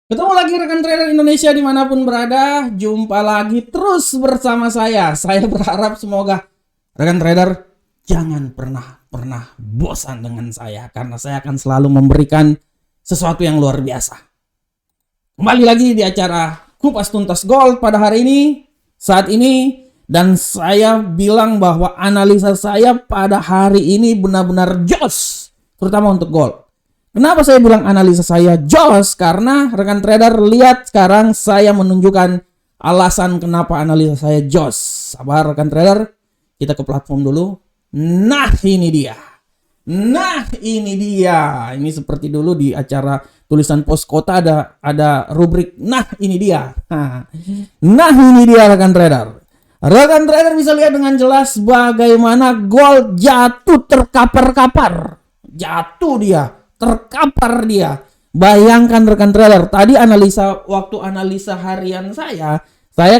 Ketemu lagi rekan trader Indonesia dimanapun berada. Jumpa lagi terus bersama saya. Saya berharap semoga rekan trader jangan pernah bosan dengan saya, karena saya akan selalu memberikan sesuatu yang luar biasa. Kembali lagi di acara Kupas Tuntas Gold pada hari ini, saat ini, dan saya bilang bahwa analisa saya pada hari ini benar-benar jos, terutama untuk gold. Kenapa saya bilang analisa saya jos? Karena rekan trader lihat sekarang saya menunjukkan alasan kenapa analisa saya jos. Sabar rekan trader, kita ke platform dulu. Nah ini dia. Ini seperti dulu di acara tulisan pos kota ada rubrik nah ini dia. Nah ini dia rekan trader. Rekan trader bisa lihat dengan jelas bagaimana gold jatuh terkapar-kapar. Jatuh dia. Terkapar dia. Bayangkan rekan trader, tadi waktu analisa harian saya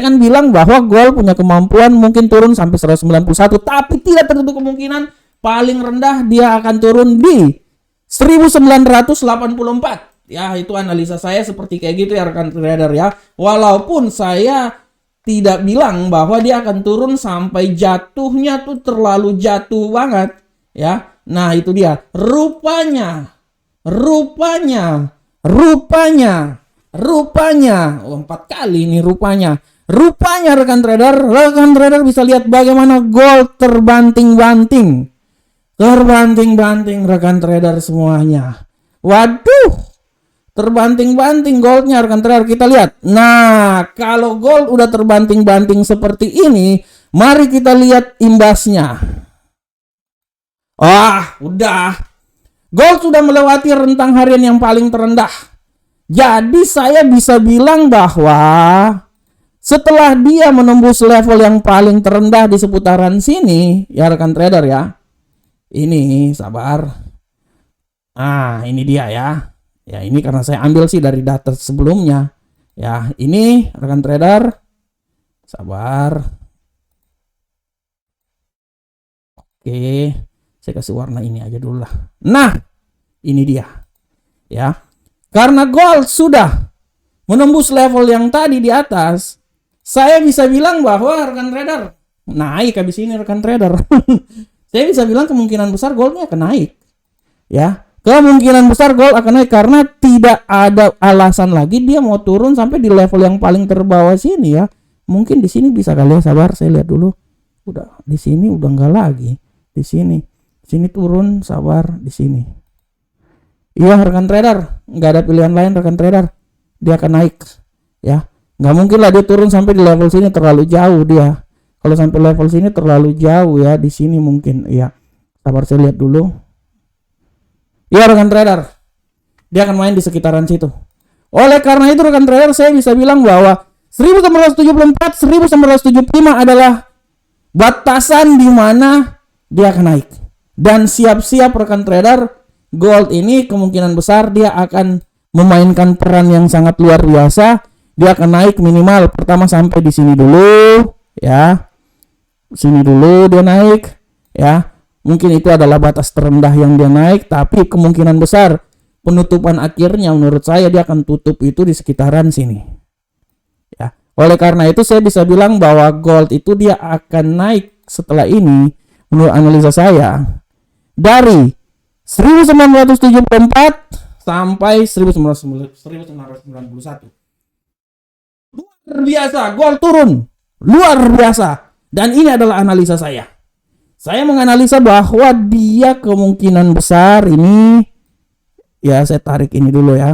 kan bilang bahwa gold punya kemampuan mungkin turun sampai 191, tapi tidak tertutup kemungkinan paling rendah dia akan turun di 1984. Ya, itu analisa saya seperti kayak gitu ya rekan trader ya. Walaupun saya tidak bilang bahwa dia akan turun sampai jatuhnya tuh terlalu jatuh banget ya. Nah, itu dia. Rupanya 4 kali ini rupanya rekan trader bisa lihat bagaimana gold terbanting-banting rekan trader semuanya. Waduh, terbanting-banting goldnya rekan trader, kita lihat. Nah, kalau gold udah terbanting-banting seperti ini, mari kita lihat imbasnya. Udah gold sudah melewati rentang harian yang paling terendah. Jadi saya bisa bilang bahwa setelah dia menembus level yang paling terendah di seputaran sini, ya rekan trader ya. Ini sabar. Ini dia ya. Ya, ini karena saya ambil sih dari data sebelumnya. Ya, ini rekan trader. Sabar. Oke. Saya kasih warna ini aja dulu lah. Nah, ini dia. Ya. Karena gold sudah menembus level yang tadi di atas, saya bisa bilang bahwa rekan trader naik habis ini rekan trader. Saya bisa bilang kemungkinan besar goldnya akan naik. Ya. Kemungkinan besar gold akan naik karena tidak ada alasan lagi dia mau turun sampai di level yang paling terbawah sini ya. Mungkin di sini bisa kali ya, sabar saya lihat dulu. Udah di sini udah enggak lagi. Di sini turun, sabar di sini. Iya rekan trader, nggak ada pilihan lain rekan trader, dia akan naik ya. Nggak mungkin lah dia turun sampai di level sini, terlalu jauh dia. Kalau sampai level sini terlalu jauh ya, di sini mungkin ya. Sabar saya lihat dulu. Iya rekan trader, dia akan main di sekitaran situ. Oleh karena itu rekan trader, saya bisa bilang bahwa 1974, 1975 adalah batasan di mana dia akan naik. Dan siap-siap rekan trader, gold ini kemungkinan besar dia akan memainkan peran yang sangat luar biasa. Dia akan naik minimal pertama sampai di sini dulu ya. Sini dulu dia naik ya. Mungkin itu adalah batas terendah yang dia naik, tapi kemungkinan besar penutupan akhirnya menurut saya dia akan tutup itu di sekitaran sini. Ya. Oleh karena itu saya bisa bilang bahwa gold itu dia akan naik setelah ini menurut analisa saya dari 1974 sampai 1991. Luar biasa, gold turun. Luar biasa. Dan ini adalah analisa saya. Saya menganalisa bahwa dia kemungkinan besar ini, ya saya tarik ini dulu ya.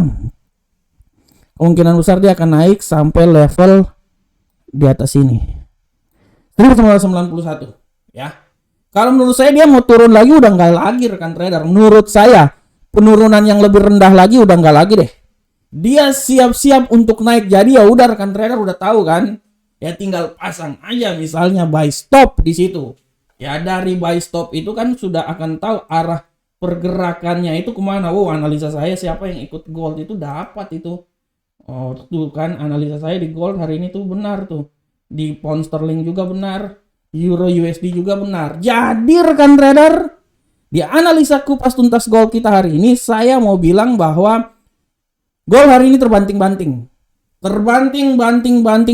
Kemungkinan besar dia akan naik sampai level di atas ini. 1991 ya. Kalau menurut saya dia mau turun lagi udah nggak lagi rekan trader. Menurut saya penurunan yang lebih rendah lagi udah nggak lagi deh. Dia siap-siap untuk naik. Jadi ya udah rekan trader udah tahu kan. Ya tinggal pasang aja misalnya buy stop di situ. Ya dari buy stop itu kan sudah akan tahu arah pergerakannya itu kemana. Analisa saya siapa yang ikut gold itu dapat itu. Tuh kan analisa saya di gold hari ini tuh benar tuh. Di pound sterling juga benar. Euro USD juga benar. Jadi rekan trader, di analisa kupas tuntas gold kita hari ini, saya mau bilang bahwa Gold hari ini terbanting-banting. Terbanting,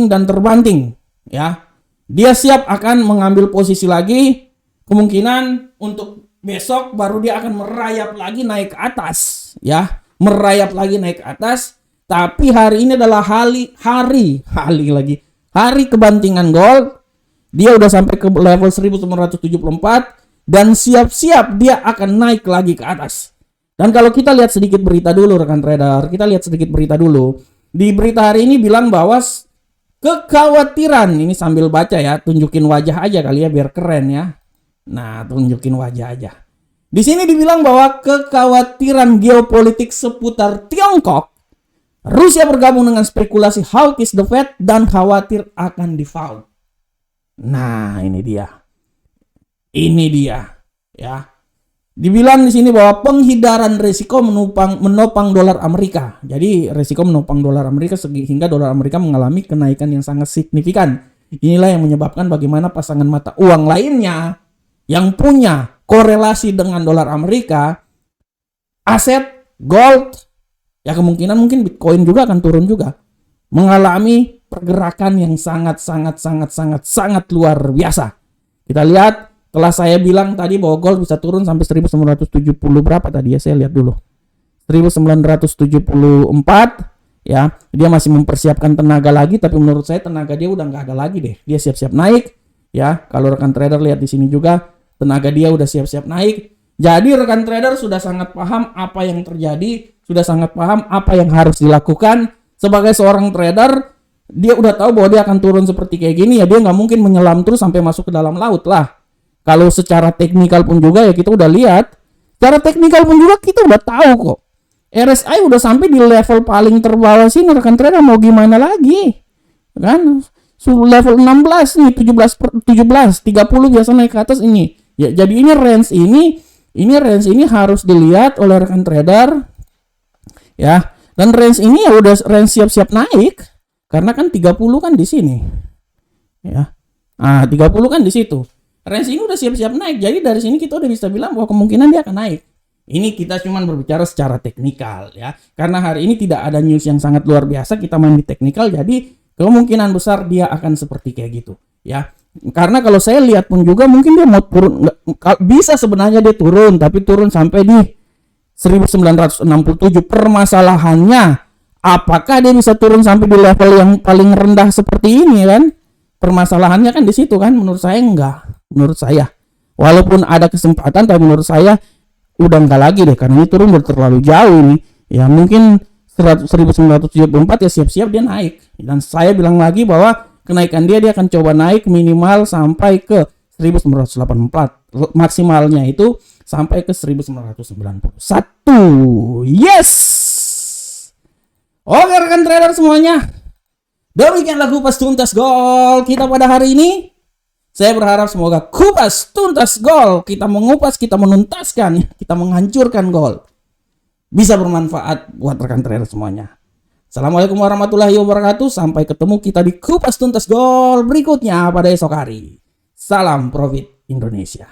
dan terbanting. Ya. Dia siap akan mengambil posisi lagi. Kemungkinan untuk besok baru dia akan merayap lagi naik ke atas. Ya. Merayap lagi naik ke atas. Tapi hari ini adalah hari kebantingan gold. Dia udah sampai ke level 1974 dan siap-siap dia akan naik lagi ke atas. Dan kalau kita lihat sedikit berita dulu rekan trader, Di berita hari ini bilang bahwa kekhawatiran, ini sambil baca ya, tunjukin wajah aja kali ya biar keren ya. Nah, tunjukin wajah aja. Di sini dibilang bahwa kekhawatiran geopolitik seputar Tiongkok, Rusia bergabung dengan spekulasi hawkish the Fed dan khawatir akan default. Nah, ini dia ya. Dibilang di sini bahwa penghindaran risiko menopang dolar Amerika. Jadi risiko menopang dolar Amerika sehingga dolar Amerika mengalami kenaikan yang sangat signifikan. Inilah yang menyebabkan bagaimana pasangan mata uang lainnya yang punya korelasi dengan dolar Amerika, aset gold, ya kemungkinan mungkin Bitcoin juga akan turun juga, mengalami pergerakan yang sangat luar biasa. Kita lihat. Setelah saya bilang tadi bahwa gold bisa turun sampai 1970 berapa tadi ya, saya lihat dulu. 1974 ya. Dia masih mempersiapkan tenaga lagi, tapi menurut saya tenaga dia udah nggak ada lagi deh. Dia siap-siap naik ya. Kalau rekan trader lihat di sini juga tenaga dia udah siap-siap naik. Jadi rekan trader sudah sangat paham apa yang terjadi, sudah sangat paham apa yang harus dilakukan. Sebagai seorang trader, dia udah tahu bahwa dia akan turun seperti kayak gini ya. Dia nggak mungkin menyelam terus sampai masuk ke dalam laut lah. Kalau secara teknikal pun juga ya kita udah lihat. Secara teknikal pun juga kita udah tahu kok. RSI udah sampai di level paling terbawah sini rekan trader, mau gimana lagi? Kan? Level 16 nih, 17, 30 biasa naik ke atas ini. Ya, jadi ini range ini harus dilihat oleh rekan trader. Ya. Dan range ini ya udah range siap-siap naik. Karena kan 30 kan di sini. Ya. 30 kan di situ. Range ini udah siap-siap naik. Jadi dari sini kita udah bisa bilang bahwa kemungkinan dia akan naik. Ini kita cuma berbicara secara teknikal ya. Karena hari ini tidak ada news yang sangat luar biasa, kita main di teknikal, jadi kemungkinan besar dia akan seperti kayak gitu ya. Karena kalau saya lihat pun juga mungkin dia mau turun, bisa sebenarnya dia turun, tapi turun sampai di 1967. Permasalahannya apakah dia bisa turun sampai di level yang paling rendah seperti ini kan? Permasalahannya kan di situ kan, menurut saya enggak. Menurut saya, walaupun ada kesempatan, tapi menurut saya udah enggak lagi deh, karena ini turun udah terlalu jauh nih. Ya mungkin 1974 ya siap-siap dia naik. Dan saya bilang lagi bahwa kenaikan dia akan coba naik minimal sampai ke 1984. Maksimalnya itu sampai ke 1991. Yes. Oke rekan trader semuanya. Demikianlah kupas tuntas gold kita pada hari ini. Saya berharap semoga kupas tuntas gold, kita mengupas, kita menuntaskan, kita menghancurkan gold, bisa bermanfaat buat rekan trader semuanya. Assalamualaikum warahmatullahi wabarakatuh. Sampai ketemu kita di kupas tuntas gold berikutnya pada esok hari. Salam profit Indonesia.